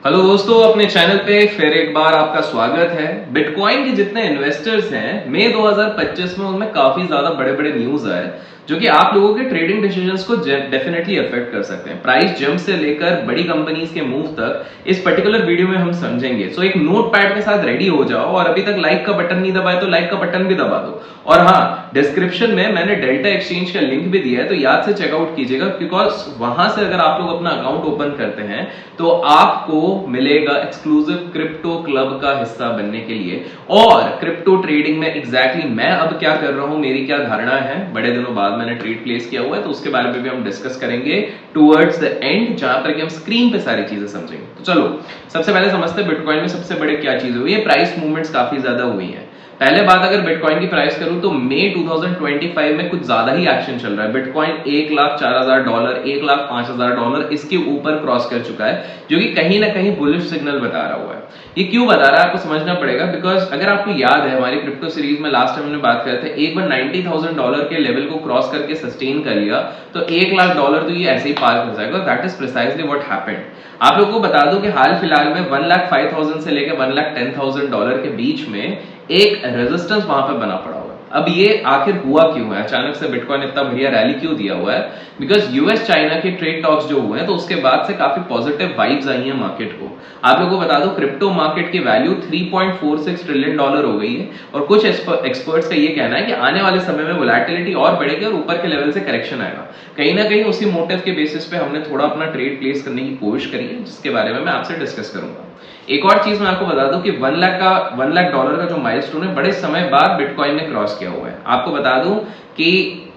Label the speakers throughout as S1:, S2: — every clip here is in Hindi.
S1: हेलो दोस्तों, अपने चैनल पे फिर एक बार आपका स्वागत है। बिटकॉइन के जितने इन्वेस्टर्स हैं मई 2025 में उनमें काफी ज्यादा बड़े बड़े न्यूज आए जो कि आप लोगों के ट्रेडिंग डिसीजंस को डेफिनेटली अफेक्ट कर सकते हैं। प्राइस जंप से लेकर बड़ी कंपनीज के मूव तक इस पर्टिकुलर वीडियो में हम समझेंगे। सो एक नोट पैड के साथ रेडी हो जाओ और अभी तक लाइक का बटन नहीं दबाया तो लाइक का बटन भी दबा दो। और हाँ, डिस्क्रिप्शन में मैंने डेल्टा एक्सचेंज का लिंक भी दिया है, तो याद से चेकआउट कीजिएगा, बिकॉज वहां से अगर आप लोग अपना अकाउंट ओपन करते हैं तो आपको मिलेगा एक्सक्लूसिव क्रिप्टो क्लब का हिस्सा बनने के लिए। और क्रिप्टो ट्रेडिंग में एग्जैक्टली मैं अब क्या कर रहा हूं, मेरी क्या धारणा है, बड़े दिनों बाद मैंने ट्रेड प्लेस किया हुआ है, तो उसके बारे में भी हम डिस्कस करेंगे टुवर्ड्स द एंड, जहां पर कि हम स्क्रीन पे सारी चीजें समझेंगे। तो चलो सबसे पहले समझते हैं बिटकॉइन में सबसे बड़े क्या चीज हुई है। प्राइस मूवमेंट्स काफी ज्यादा हुई है। पहले बात अगर बिटकॉइन की प्राइस करूं तो मई 2025 में कुछ ज्यादा ही एक्शन चल रहा है। बिटकॉइन $1,04,000, $1,05,000 इसके ऊपर क्रॉस कर चुका है, जो कि कहीं ना कहीं बुलिश सिग्नल बता रहा हुआ है। ये क्यों बता रहा है आपको समझना पड़ेगा, बिकॉज अगर आपको याद है हमारी क्रिप्टो सीरीज में लास्ट टाइम हमने बात करे थे, एक बार $90,000 के लेवल को क्रॉस करके सस्टेन कर लिया तो $1,00,000 तो ये ऐसे ही पार कर जाएगा। That is precisely what happened. आप लोगों को बता दूं कि हाल फिलहाल में 1,05,000 से लेकर $1,10,000 के बीच में एक रेजिस्टेंस वहां पर बना पड़ा हुआ है। अब ये आखिर हुआ क्यों है, अचानक से बिटकॉइन इतना बढ़िया रैली क्यों दिया हुआ है? बिकॉज यूएस चाइना के ट्रेड टॉक्स जो हुए हैं तो उसके बाद से काफी पॉजिटिव वाइब्स आई हैं मार्केट को। आप लोगों को बता दो क्रिप्टो मार्केट की वैल्यू $3.46 ट्रिलियन हो गई है, और कुछ एक्सपर्ट्स का ये कहना है कि आने वाले समय में वोलेटिलिटी और बढ़ेगी और ऊपर के लेवल से करेक्शन आएगा। कहीं ना कहीं उसी मोटिव के बेसिस पे हमने थोड़ा अपना ट्रेड प्लेस करने की कोशिश करी है, जिसके बारे में मैं आपसे डिस्कस करूंगा। एक और चीज मैं आपको बता दूं कि $1,00,000 का जो माइलस्टोन है बड़े समय बाद बिटकॉइन ने क्रॉस किया हुआ है। आपको बता दूं कि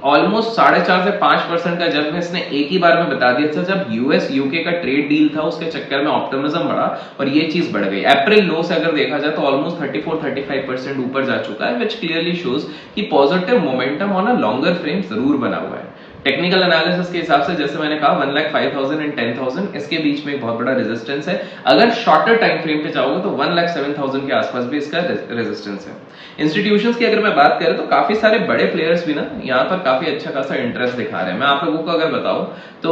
S1: ऑलमोस्ट 4.5 से 5% का जब इसने एक ही बार में बता दिया था, जब यूएस यूके का ट्रेड डील था उसके चक्कर में ऑप्टिमिज्म बढ़ा और ये चीज बढ़ गई। अप्रैल लो से अगर देखा जाए तो ऑलमोस्ट 34-35% ऊपर जा चुका है, विच क्लियरली शोज कि positive momentum on a longer frame जरूर बना हुआ है। टेक्निकल एनालिसिस के हिसाब से जैसे मैंने कहा 1,05,000 एंड 10,000 इसके बीच में एक बहुत बड़ा रेजिस्टेंस है। अगर शॉर्टर टाइम फ्रेम पे जाओगे तो 1,07,000 के आसपास भी इसका रेजिस्टेंस है। इंस्टीट्यूशंस की अगर मैं बात करें तो काफी सारे बड़े प्लेयर्स भी ना यहाँ पर काफी अच्छा खासा इंटरेस्ट दिखा रहे हैं। मैं आप लोगों को अगर बताऊं तो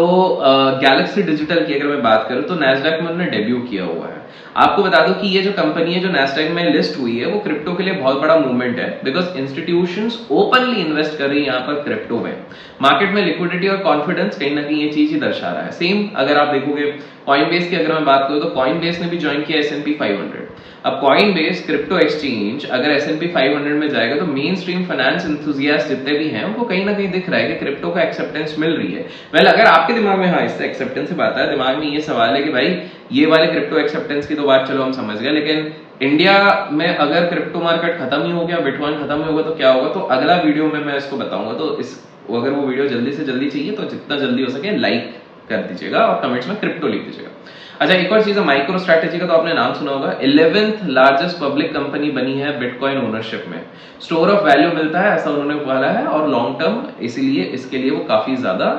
S1: गैलेक्सी डिजिटल की अगर मैं बात करूं तो नैस्डैक में उन्होंने डेब्यू किया हुआ है। आपको बता दूं कि ये जो कंपनी है जो नैस्डैक में लिस्ट हुई है वो क्रिप्टो के लिए बहुत बड़ा मूवमेंट है, बिकॉज इंस्टीट्यूशंस ओपनली इन्वेस्ट कर रही है यहाँ पर क्रिप्टो में। मार्केट में लिक्विडिटी और कॉन्फिडेंस कहीं ना कहीं ये चीज ही दर्शा रहा है। सेम अगर आप देखोगे कॉइनबेस की अगर मैं बात करूं तो कॉइनबेस ने भी ज्वाइन किया S&P 500। अब कॉइनबेस क्रिप्टो एक्सचेंज अगर S&P 500 में जाएगा तो मेन स्ट्रीम फाइनेंस एंथुसियास्ट जितने भी हैं उनको कहीं ना कहीं दिख रहा है कि क्रिप्टो का एक्सेप्टेंस मिल रही है। वेल अगर आपके दिमाग में हाँ इससे एक्सेप्टेंस से बात है, दिमाग में ये सवाल है कि भाई ये वाले क्रिप्टो एक्सेप्टेंस की तो बात चलो हम समझ गए, लेकिन इंडिया में अगर क्रिप्टो मार्केट खत्म ही हो गया, बिटकॉइन खत्म ही होगा तो क्या होगा? तो अगला वीडियो में मैं इसको बताऊंगा। तो अगर वो वीडियो जल्दी से जल्दी चाहिए तो जितना जल्दी हो सके लाइक कर दीजिएगा और कमेंट्स में क्रिप्टो लिख दीजिएगा। अच्छा, एक और चीज है माइक्रो स्ट्रेटेजी का, तो आपने नाम सुना होगा। 11th लार्जेस्ट पब्लिक कंपनी बनी है बिटकॉइन ओनरशिप में। स्टोर ऑफ वैल्यू मिलता है ऐसा उन्होंने बोला है, और लॉन्ग टर्म इसीलिए इसके लिए वो काफी ज्यादा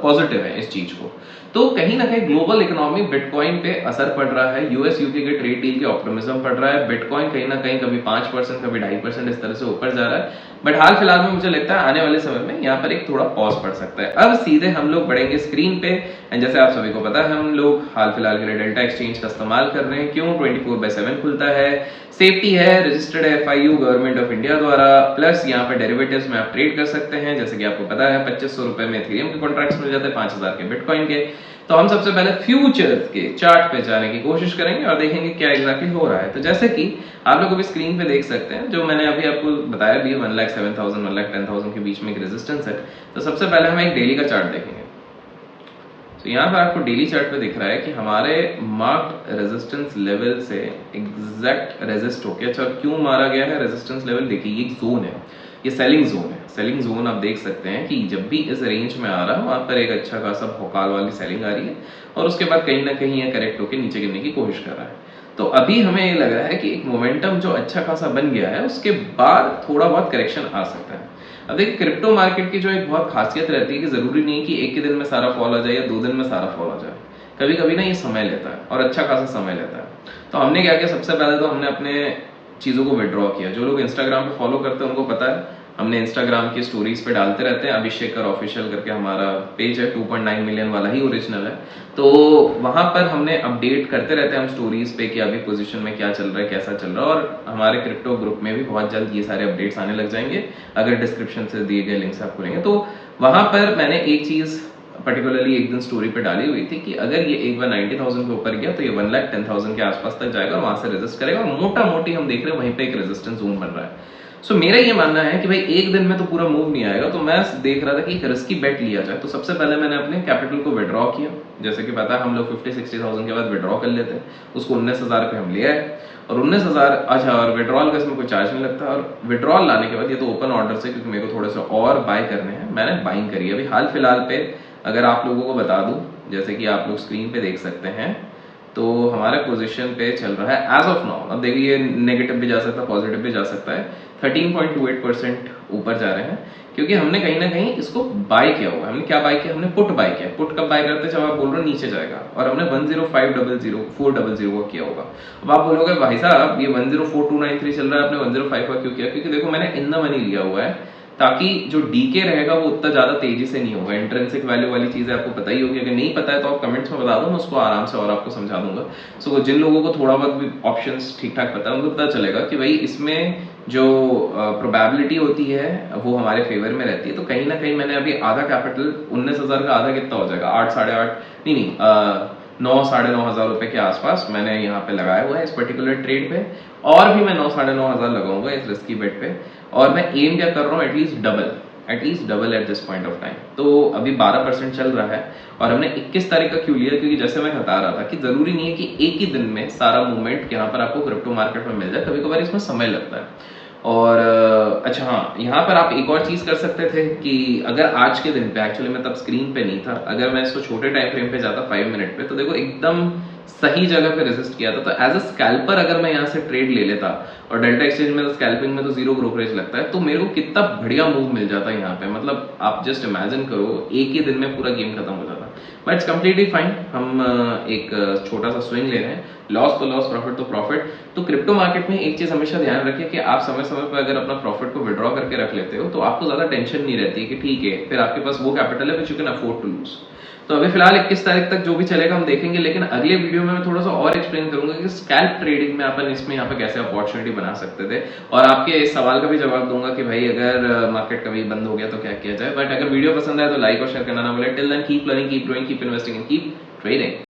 S1: पॉजिटिव है इस चीज को। तो कहीं ना कहीं ग्लोबल इकोनॉमी बिटकॉइन पे असर पड़ रहा है, यूएस यूके के ट्रेड डील के ऑप्टिमिज्म पड़ रहा है। बिटकॉइन कहीं ना कहीं कभी 5% कभी 2.5% इस तरह से ऊपर जा रहा है। बट हाल फिलहाल में मुझे लगता है आने वाले समय में यहाँ पर एक थोड़ा पॉज पड़ सकता है। अब सीधे हम लोग बढ़ेंगे स्क्रीन पे। एंड जैसे आप सभी को पता है हम लोग हाल फिलहाल के लिए डेल्टा एक्सचेंज का इस्तेमाल कर रहे हैं। क्यों? 24/7 खुलता है, सेफ्टी है, रजिस्टर्ड है FIU गवर्नमेंट ऑफ इंडिया द्वारा, प्लस यहाँ पे डेरिवेटिव्स में आप ट्रेड कर सकते हैं। जैसे कि आपको पता है 2500 रुपए में इथेरियम के कॉन्ट्रैक्ट्स मिल जाते हैं, 5,000 के बिटकॉइन के। तो हम सबसे पहले फ्यूचर्स के चार्ट पे जाने की कोशिश करेंगे और देखेंगे क्या एग्जैक्टली हो रहा है। तो जैसे कि आप लोग भी स्क्रीन पे देख सकते हैं, जो मैंने अभी आपको बताया भी 1,07,000 1,10,000 के बीच में एक रेजिस्टेंस है। तो सबसे पहले हम एक डेली का चार्ट देखेंगे। तो यहाँ पर आपको डेली चार्ट पे दिख रहा है कि हमारे मार्क्ड रेजिस्टेंस लेवल से एग्जैक्ट रेजिस्ट होके, अच्छा क्यों मारा गया है रेजिस्टेंस लेवल? देखिए ये जोन है, ये सेलिंग जोन है। सेलिंग जोन आप देख सकते हैं कि जब भी इस रेंज में आ रहा है वहां पर एक अच्छा खासा भौकाल वाली सेलिंग आ रही है, और उसके बाद कहीं ना कहीं ये करेक्ट होकर नीचे गिरने की कोशिश कर रहा है। तो अभी हमें ये लग रहा है कि एक मोमेंटम जो अच्छा खासा बन गया है, उसके बाद थोड़ा बहुत करेक्शन आ सकता है। अब देखिए क्रिप्टो मार्केट की जो एक बहुत खासियत रहती है कि जरूरी नहीं कि एक ही दिन में सारा फॉल आ जाए या 2 दिन में सारा फॉल आ जाए। कभी कभी ना ये समय लेता है और अच्छा खासा समय लेता है। तो हमने क्या किया, सबसे पहले तो हमने अपने चीजों को विड्रॉ किया। जो लोग इंस्टाग्राम पे फॉलो करते हैं उनको पता है हमने इंस्टाग्राम की स्टोरीज पे डालते रहते हैं। अभिषेक कर ऑफिशियल करके हमारा पेज है, 2.9 मिलियन वाला ही ओरिजिनल है। तो वहां पर हमने अपडेट करते रहते हैं हम स्टोरीज पे कि अभी पोजीशन में क्या चल रहा है, कैसा चल रहा है। और हमारे क्रिप्टो ग्रुप में भी बहुत जल्द ये सारे अपडेट्स आने लग जाएंगे, अगर डिस्क्रिप्शन से दिए गए लिंक से आप खोलेंगे। तो वहां पर मैंने एक चीज पर्टिकुलरली एक दिन स्टोरी पे डाली हुई थी कि अगर ये एक बार 90,000 के ऊपर गया तो ये 1,10,000 के आसपास तक जाएगा और वहां से रेजिस्ट करेगा। और मोटा मोटी हम देख रहे हैं वहीं पे एक रेजिस्टेंस जोन बन रहा है। सो मेरा ये मानना है कि भाई एक दिन में तो पूरा मूव नहीं आएगा। तो मैं देख रहा था कि एक रिस्की बेट लिया जाए। तो सबसे पहले मैंने अपने कैपिटल को विड्रॉ किया। जैसे कि पता है हम लोग 50-60,000 के बाद विड्रॉ कर लेते हैं, उसको 19,000 पे हम ले आए। और 19,000 अच्छा, और विड्रॉल का इसमें कोई चार्ज नहीं लगता। और विड्रॉल लाने के बाद ये तो ओपन ऑर्डर से, क्योंकि मेरे को थोड़े से और बाय करने हैं, मैंने बाइंग करी है। अभी हाल फिलहाल पे अगर आप लोगों को बता दूं, जैसे कि आप लोग स्क्रीन पे देख सकते हैं, तो हमारे पोजीशन पे चल रहा है एज ऑफ नाउ। अब देखिए नेगेटिव भी जा सकता है, पॉजिटिव भी जा सकता है। 13.28% ऊपर जा रहे हैं, क्योंकि हमने कहीं ना कहीं इसको बाय किया हुआ है। हमने क्या बाय किया? हमने पुट बाय किया। पुट कब बाय करते हैं? जब आप बोल रहे हो नीचे जाएगा। और हमने 10500 को किया होगा। अब आप बोलोगे भाई साहब ये 104,293 चल रहा है, आपने 105 का क्यों किया? क्योंकि देखो मैंने इन द मनी लिया हुआ है, ताकि जो डीके रहेगा वो उतना ज्यादा तेजी से नहीं होगा। इंट्रिंसिक वैल्यू वाली चीजें आपको पता ही होगी। अगर नहीं पता है तो आप कमेंट्स में बता दो, मैं उसको आराम से और आपको समझा दूंगा। सो जिन लोगों को थोड़ा बहुत भी ऑप्शंस ठीक ठाक पता है उनको पता चलेगा कि भाई इसमें जो प्रोबेबिलिटी होती है वो हमारे फेवर में रहती है। तो कहीं ना कहीं मैंने अभी आधा कैपिटल, 19,000 का आधा कितना हो जाएगा? 8, 8.5 नहीं 9, 9,500 रुपए के आसपास मैंने यहाँ पे लगाया हुआ है इस पर्टिकुलर ट्रेड पे। और भी मैं 9, 9,500 लगाऊंगा इस रिस्की बेट पे। और मैं एम क्या कर रहा हूँ? At least double at this point of time. तो अभी 12% चल रहा है। और हमने 21 तारीख का क्यों लिया? क्योंकि जैसे मैं बता रहा था कि जरूरी नहीं है कि एक ही दिन में सारा मूवमेंट यहाँ पर आपको क्रिप्टो मार्केट में मिल जाए, कभी कभार इसमें समय लगता है। और अच्छा हाँ, यहाँ पर आप एक और चीज कर सकते थे कि अगर आज के दिन पे, एक्चुअली मैं तब स्क्रीन पे नहीं था, अगर मैं इसको छोटे टाइम फ्रेम पे जाता 5 मिनट पे, तो देखो एकदम सही जगह पे रेजिस्ट किया था। तो एज अ स्कैल्पर अगर मैं यहाँ से ट्रेड ले लेता, और डेल्टा एक्सचेंज में तो स्कैल्पिंग में तो 0 ब्रोकरेज लगता है, तो मेरे को कितना बढ़िया मूव मिल जाता यहाँ पे। मतलब आप जस्ट इमेजिन करो, एक ही दिन में पूरा गेम खत्म हो जाता। But it's completely fine. हम एक छोटा सा स्विंग ले रहे हैं, लॉस तो लॉस, प्रॉफिट तो प्रॉफिट। तो क्रिप्टो मार्केट में एक चीज हमेशा ध्यान रखिए कि आप समय समय पर अगर अपना प्रॉफिट को विड्रॉ करके रख लेते हो तो आपको ज्यादा टेंशन नहीं रहती है कि ठीक है फिर आपके पास वो कैपिटल है which you can afford to lose. तो अभी फिलहाल 21 तारीख तक जो भी चलेगा हम देखेंगे। लेकिन अगले वीडियो में मैं थोड़ा सा और एक्सप्लेन करूंगा कि स्कैल्प ट्रेडिंग में अपन इसमें यहाँ पे कैसे अपॉर्चुनिटी बना सकते थे। और आपके इस सवाल का भी जवाब दूंगा कि भाई अगर मार्केट कभी बंद हो गया तो क्या किया जाए। बट अगर वीडियो पसंद आए तो लाइक और शेयर करना ना भूलें। Till then keep learning, keep growing, keep investing and keep trading.